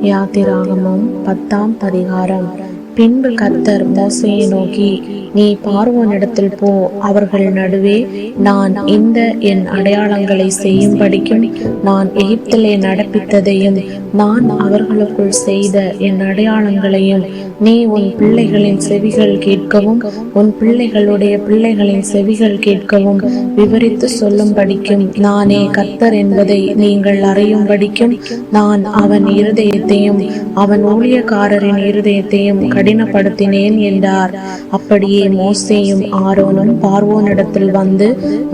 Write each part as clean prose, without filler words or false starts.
யாத்திராகமம் 10ஆம் அதிகாரம். பின்பு கர்த்தர் மோசேயை நோக்கி, நீ பார்வோனிடத்தில் போ, அவர்கள் நடுவே நான் இந்த என் அடையாளங்களை செய்யும்படிக்கும் நான் எகிப்திலே நடப்பித்ததையும் நான் அவர்களுக்குள் செய்த என் அடையாளங்களையும் நீ உன் பிள்ளைகளின் செவிகள் கேட்கவும் உன் பிள்ளைகளுடைய பிள்ளைகளின் செவிகள் கேட்கவும் விவரித்து சொல்லும்படிக்கும் நானே கர்த்தர் என்பதை நீங்கள் அறியும்படிக்கும் நான் அவன் இருதயத்தையும் அவன் ஊழியக்காரரின் இருதயத்தையும் கடினப்படுத்தினேன் என்றார். அப்படியே மோசேயும் ஆரோனும் பார்வோனிடத்தில் வந்து,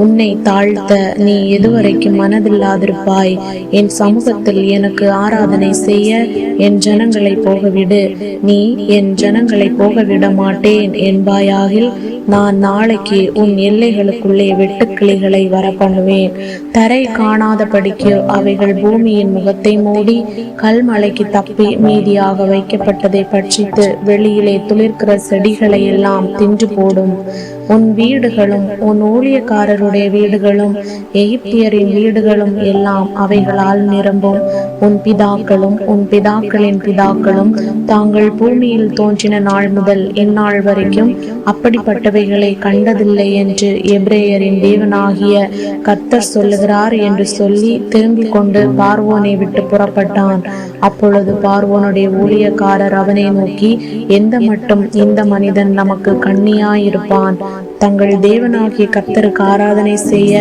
உன்னை தாழ்த்த நீ எதுவரைக்கும் மனதில்லாதிருப்பாய்? என் சமூகத்தில் எனக்கு ஆராதனை செய்ய என் ஜனங்களை போகவிடு. நீ என் ஜனங்களை போகவிட மாட்டேன் என்பாயாகில் நான் நாளைக்கு உன் எல்லைகளுக்குள்ளே வெட்டுக்கிளிகளை வர பண்ணுவேன். தரை காணாதபடிக்கு அவைகள் பூமியின் முகத்தை மூடி கல்மலைக்கு தப்பி மீதியாக வைக்கப்பட்டதை பட்சித்து வெளியிலே துளிர்க்கிற செடிகளை எல்லாம் தின்று போடும். உன் வீடுகளும் உன் ஊழியக்காரருடைய வீடுகளும் எகிப்தியரின் வீடுகளும் எல்லாம் அவைகளால் நிரம்பும். உன் பிதாக்களும் உன் பிதாக்களின் பிதாக்களும் தாங்கள் பூமியில் தோன்றின நாள் முதல் இந்நாள் வரைக்கும் அப்படிப்பட்டவைகளை கண்டதில்லை என்று எபிரேயரின் தேவனாகிய கர்த்தர் சொல்லுகிறார் என்று சொல்லி திரும்பிக் கொண்டு பார்வோனை விட்டு புறப்பட்டான். அப்பொழுது பார்வோனுடைய ஊழியக்காரர் அவனை நோக்கி, எந்த மட்டும் இந்த மனிதன் நமக்கு கண்ணியாயிருப்பான்? தங்கள் தேவனாகிய கர்த்தருக்கு ஆராதனை செய்ய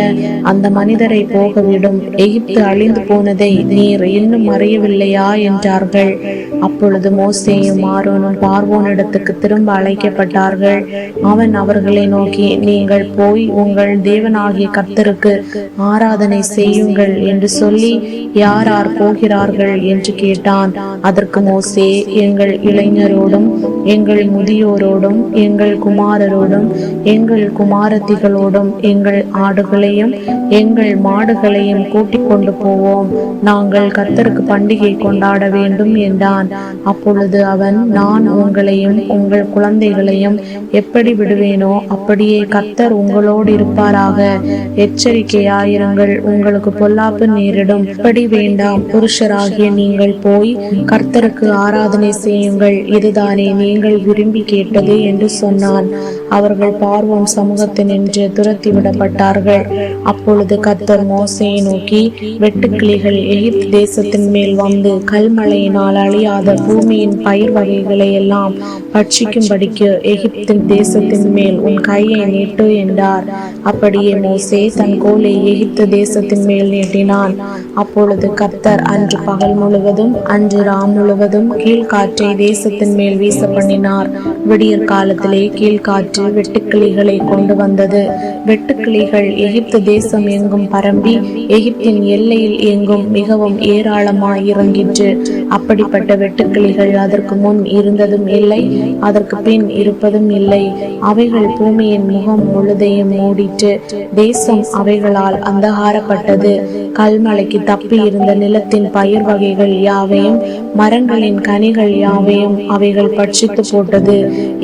அந்த மனிதரை போகவிடும். எகிப்து அழிந்து போனதை நீர் இன்னும் அறியவில்லையா என்றார்கள். அப்பொழுது மோசேயும் ஆரோனும் பார்வோனிடத்துக்கு திரும்ப அழைக்கப்பட்டார்கள். அவன் அவர்களை நோக்கி, நீங்கள் போய் உங்கள் தேவனாகிய கர்த்தருக்கு ஆராதனை செய்யுங்கள் என்று சொல்லி யார் யார் போகிறார்கள் என்று கேட்டான். அதற்கு மோசே, எங்கள் இளைஞரோடும் எங்கள் முதியோரோடும் எங்கள் குமாரரோடும் எங்கள் குமாரத்திகளோடும் எங்கள் ஆடுகளையும் எங்கள் மாடுகளையும் கூட்டிக் கொண்டு போவோம். நாங்கள் கர்த்தருக்கு பண்டிகை கொண்டாட வேண்டும் என்றான். அப்பொழுது அவன், நான் உங்களையும் உங்கள் குழந்தைகளையும் எப்படி விடுவேனோ அப்படியே கர்த்தர் உங்களோடு இருப்பாராக. எச்சரிக்கையாயிருங்கள், உங்களுக்கு பொல்லாப்பு நேரிடும். இப்படி வேண்டாம், புருஷராகிய நீங்கள் போய் கர்த்தருக்கு ஆராதனை செய்யுங்கள், இதுதானே நீங்கள் விரும்பி கேட்டது என்று சொன்னான். அவர்கள் பார்வோன் சமூகத்தினின்று துரத்தி விடப்பட்டார்கள். அப்பொழுது கர்த்தர் மோசேயை நோக்கி, வெட்டுக்கிளிகள் எகிப்து தேசத்தின் மேல் வந்து கல்மழையினால் அழியாத பூமியின் பயிர் வகைகளை எல்லாம் பட்சிக்கும்படிக்கு எகிப்தின் தேசத்தின் மேல் உன் கையை நீட்டு என்றார். அப்படியே மோசே தன் கோலை எகிப்து தேசத்தின் மேல் நீட்டினான். அப்பொழுது கர்த்தர் அன்று பகல் முழுவதும் அன்று ராம் முழுவதும் கீழ்காற்றை தேசத்தின் மேல் வீச பண்ணினார். விடியற் காலத்திலே கீழ்காற்று வெட்டுக்கிளிகளை கொண்டு வந்தது. வெட்டுக்கிளிகள் எகிப்து தேசம் எங்கும் பரம்பி எகிப்தின் எல்லையில் எங்கும் மிகவும் ஏராளமாய் இறங்கிற்று. அப்படிப்பட்ட வெட்டுக்கிளிகள் அதற்கு முன் இருந்ததும் இல்லை, அதற்கு பின் இருப்பதும் இல்லை. அவைகள் பூமியின் முகம் முழுதையும் மூடிற்று. தேசம் அவைகளால் அந்தகாரப்பட்டது. கல்மலைக்கு தப்பி இருந்த நிலத்தின் பயிர் வகைகள் யாவையும் மரங்களின் கனிகள் யாவையும் அவைகள் பட்சித்து போட்டது.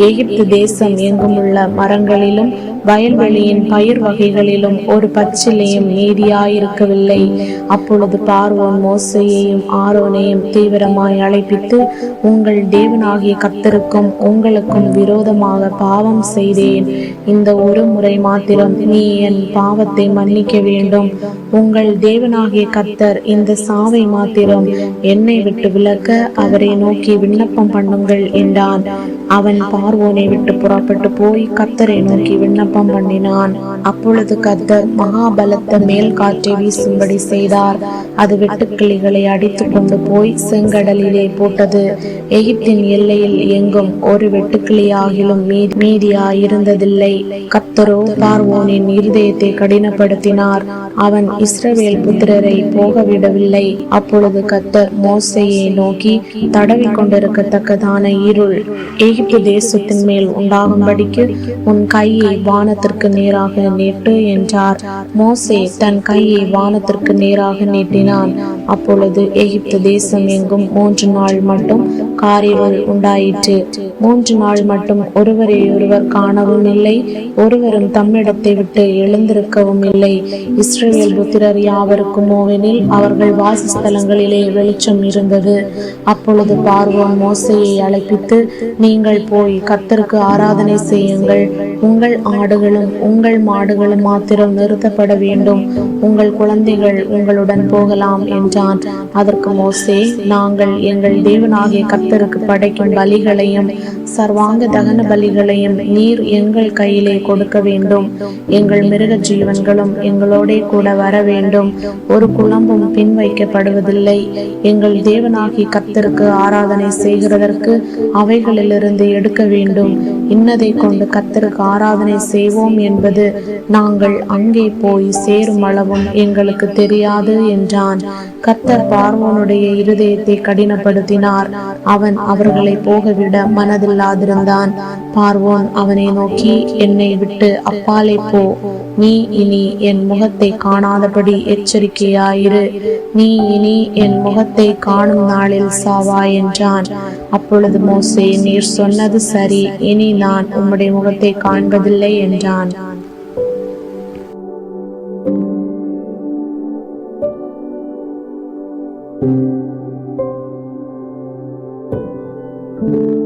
எகிப்து தேசம் எங்கும் உள்ள மரங்களிலும் வயல்வெளியின் பயிர் வகைகளிலும் ஒரு பச்சிலையும் மீதியாயிருக்கவில்லை. அப்பொழுது பார்வோன் மோசேயையும் ஆரோனையும் தீவிரமாய் அழைப்பித்து, உங்கள் தேவனாகிய கர்த்தருக்கும் உங்களுக்கும் விரோதமாக பாவம் செய்தேன். இந்த ஒரு முறை மாத்திரம் நீ என் பாவத்தை மன்னிக்க வேண்டும். உங்கள் தேவனாகிய கர்த்தர் இந்த சாவை மாத்திரம் என்னை விட்டு விலக்க அவரை நோக்கி விண்ணப்பம் பண்ணுங்கள் என்றான். அவன் பார்வோனை விட்டு புறப்பட்டு போய் கர்த்தரை நோக்கி விண்ணப்பம் பண்ணினான். அப்பொழுது கர்த்தர் மகாபலத்த மேல் காற்றை வீசும்படி செய்தார். அது வெட்டுக்கிளிகளை அடித்து கொண்டு போய் செங்கடலிலே போட்டது. எகிப்தின் எல்லையில் எங்கும் ஒரு வெட்டுக்கிளியாகிலும் மீதியாயிருந்ததில்லை. கர்த்தரோ பார்வோனின் இருதயத்தை கடினப்படுத்தினார். அவன் இஸ்ரவேல் புத்திரரை போகவிடவில்லை. அப்பொழுது கர்த்தர் மோசேயை நோக்கி, தடவி கொண்டிருக்கத்தக்கதான இருள் எகிப்து தேசத்தின் மேல் உண்டாகும்படிக்கு உன் கையை வானத்திற்கு நேராக நீட்டு என்றார். மோசே தன் கையை வானத்திற்கு நேராக நீட்டினான். அப்பொழுது எகிப்து தேசம் எங்கும் 3 நாள் மட்டும் காரிருள் உண்டாயிற்று. 3 நாள் மட்டும் ஒருவரை ஒருவர் காணவும் இல்லை, ஒருவரும் தம்மிடத்தை விட்டு எழுந்திருக்கவும் இல்லை. இஸ்ரவேல் புத்திரர் யாவருக்கும் ஓவெனில் அவர்கள் வாசஸ்தலங்களிலே வெளிச்சம் இருந்தது. அப்பொழுது பார்வோன் மோசேயை அழைப்பித்து, நீங்கள் போய் கர்த்தருக்கு ஆராதனை செய்யுங்கள். உங்கள் ஆடுகளும் உங்கள் மாடுகளும் மாத்திரம் நிறுத்தப்பட வேண்டும், உங்கள் குழந்தைகள் உங்களுடன் போகலாம் என்றான். அதற்கு மோசே, நாங்கள் எங்கள் தேவனாகிய கர்த்தருக்கு படைக்கும் பலிகளையும் சர்வாங்க தகன பலிகளையும் நீர் எங்கள் கையிலே கொடுக்க வேண்டும். எங்கள் மிருக ஜீவன்களும் எங்களோடே கூட வர வேண்டும். ஒரு குழம்பும் பின் வைக்கப்படுவதில்லை. எங்கள் தேவனாகிய கர்த்தருக்கு ஆராதனை செய்கிறதற்கு அவைகளிலிருந்து எடுக்க வேண்டும். இன்னதை கொண்டு கர்த்தருக்கு ஆராதனை செய்வோம் என்பது நாங்கள் அங்கே போய் சேரும் அளவும் எங்களுக்கு தெரியாது என்றான். கர்த்தர் பார்வோனுடைய இருதயத்தை கடினப்படுத்தினார். அவன் அவர்களை போகவிட மனதில்லாதிருந்தான். பார்வோன் அவனை நோக்கி, என்னை விட்டு அப்பாலே போ, நீ இனி என் முகத்தை காணாதபடி எச்சரிக்கையாயிரு. நீ இனி என் முகத்தை காணும் நாளில் சாவாய் என்றான். அப்பொழுது மோசே, நீர் சொன்னது சரி, இனி நான் உம்முடைய முகத்தை காண்பதில்லை என்றான். Thank you.